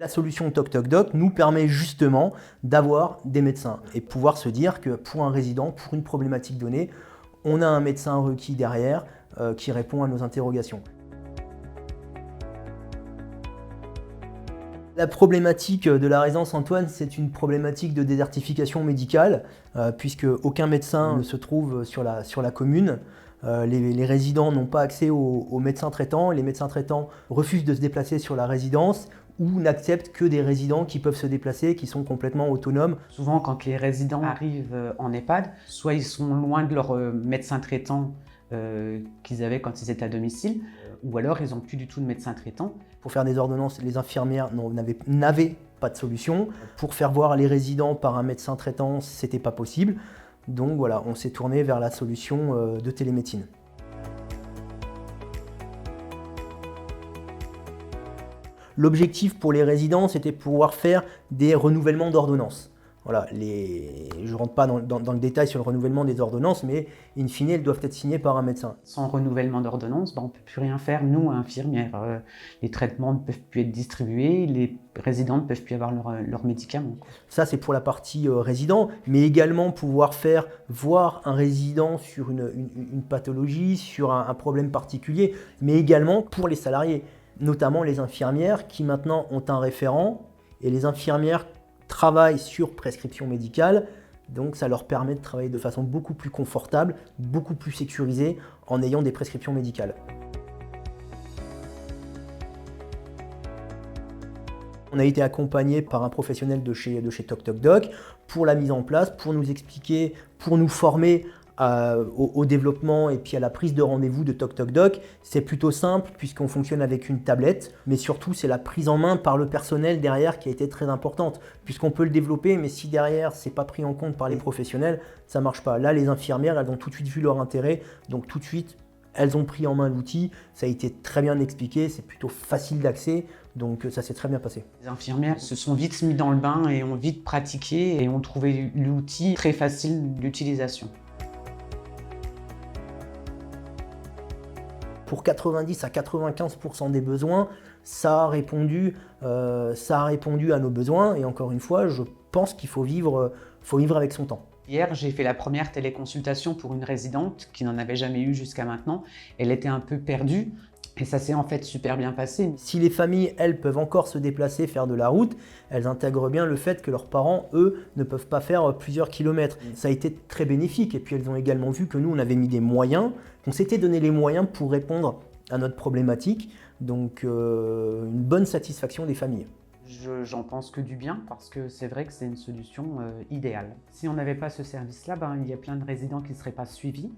La solution TocTocDoc nous permet justement d'avoir des médecins et pouvoir se dire que pour un résident, pour une problématique donnée, on a un médecin requis derrière qui répond à nos interrogations. La problématique de la résidence Antoine, c'est une problématique de désertification médicale, puisque aucun médecin ne se trouve sur la commune. Les résidents n'ont pas accès aux médecins traitants, les médecins traitants refusent de se déplacer sur la résidence ou n'acceptent que des résidents qui peuvent se déplacer, qui sont complètement autonomes. Souvent, quand les résidents arrivent en EHPAD, soit ils sont loin de leur médecin traitant qu'ils avaient quand ils étaient à domicile, ou alors ils n'ont plus du tout de médecin traitant. Pour faire des ordonnances, les infirmières n'avaient pas de solution. Pour faire voir les résidents par un médecin traitant, c'était pas possible. Donc voilà, on s'est tourné vers la solution de télémédecine. L'objectif pour les résidents, c'était de pouvoir faire des renouvellements d'ordonnances. Voilà, je ne rentre pas dans le détail sur le renouvellement des ordonnances, mais in fine, elles doivent être signées par un médecin. Sans renouvellement d'ordonnance, on ne peut plus rien faire, nous, infirmières. Les traitements ne peuvent plus être distribués, les résidents ne peuvent plus avoir leurs médicaments. Ça, c'est pour la partie résident, mais également pouvoir faire voir un résident sur une pathologie, sur un problème particulier, mais également pour les salariés, notamment les infirmières qui maintenant ont un référent, et les infirmières travaillent sur prescription médicale, donc ça leur permet de travailler de façon beaucoup plus confortable, beaucoup plus sécurisée en ayant des prescriptions médicales. On a été accompagné par un professionnel de chez TocTocDoc pour la mise en place, pour nous expliquer, pour nous former au développement et puis à la prise de rendez-vous de TocTocDoc. C'est plutôt simple puisqu'on fonctionne avec une tablette, mais surtout c'est la prise en main par le personnel derrière qui a été très importante, puisqu'on peut le développer, mais si derrière c'est pas pris en compte par les professionnels, ça marche pas. Là, les infirmières, elles ont tout de suite vu leur intérêt, donc tout de suite, elles ont pris en main l'outil, ça a été très bien expliqué, c'est plutôt facile d'accès, donc ça s'est très bien passé. Les infirmières se sont vite mis dans le bain et ont vite pratiqué et ont trouvé l'outil très facile d'utilisation. Pour 90 à 95% des besoins, ça a répondu à nos besoins. Et encore une fois, je pense qu'il faut vivre avec son temps. Hier, j'ai fait la première téléconsultation pour une résidente qui n'en avait jamais eu jusqu'à maintenant. Elle était un peu perdue et ça s'est en fait super bien passé. Si les familles, elles, peuvent encore se déplacer, faire de la route, elles intègrent bien le fait que leurs parents, eux, ne peuvent pas faire plusieurs kilomètres. Ça a été très bénéfique. Et puis elles ont également vu que nous, on avait mis des moyens, qu'on s'était donné les moyens pour répondre à notre problématique. Donc une bonne satisfaction des familles. J'en pense que du bien parce que c'est vrai que c'est une solution idéale. Si on n'avait pas ce service-là, il y a plein de résidents qui ne seraient pas suivis,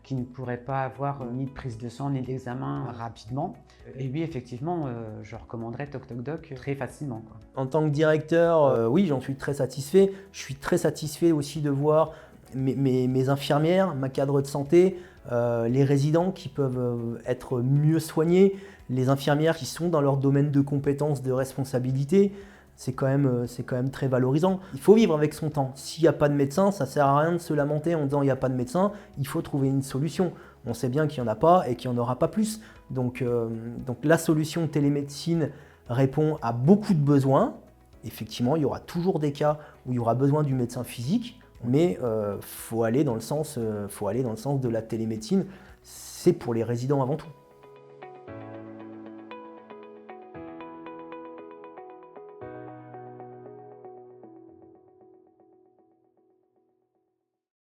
qui ne pourraient pas avoir ni de prise de sang ni d'examen rapidement. Et oui, effectivement, je recommanderais TocTocDoc très facilement, quoi. En tant que directeur, oui, j'en suis très satisfait. Je suis très satisfait aussi de voir mes infirmières, ma cadre de santé, les résidents qui peuvent être mieux soignés, les infirmières qui sont dans leur domaine de compétences, de responsabilité. C'est quand même très valorisant. Il faut vivre avec son temps. S'il n'y a pas de médecin, ça ne sert à rien de se lamenter en disant il n'y a pas de médecin, il faut trouver une solution. On sait bien qu'il n'y en a pas et qu'il n'y en aura pas plus. Donc la solution télémédecine répond à beaucoup de besoins. Effectivement, il y aura toujours des cas où il y aura besoin du médecin physique, mais faut aller dans le sens de la télémédecine. C'est pour les résidents avant tout.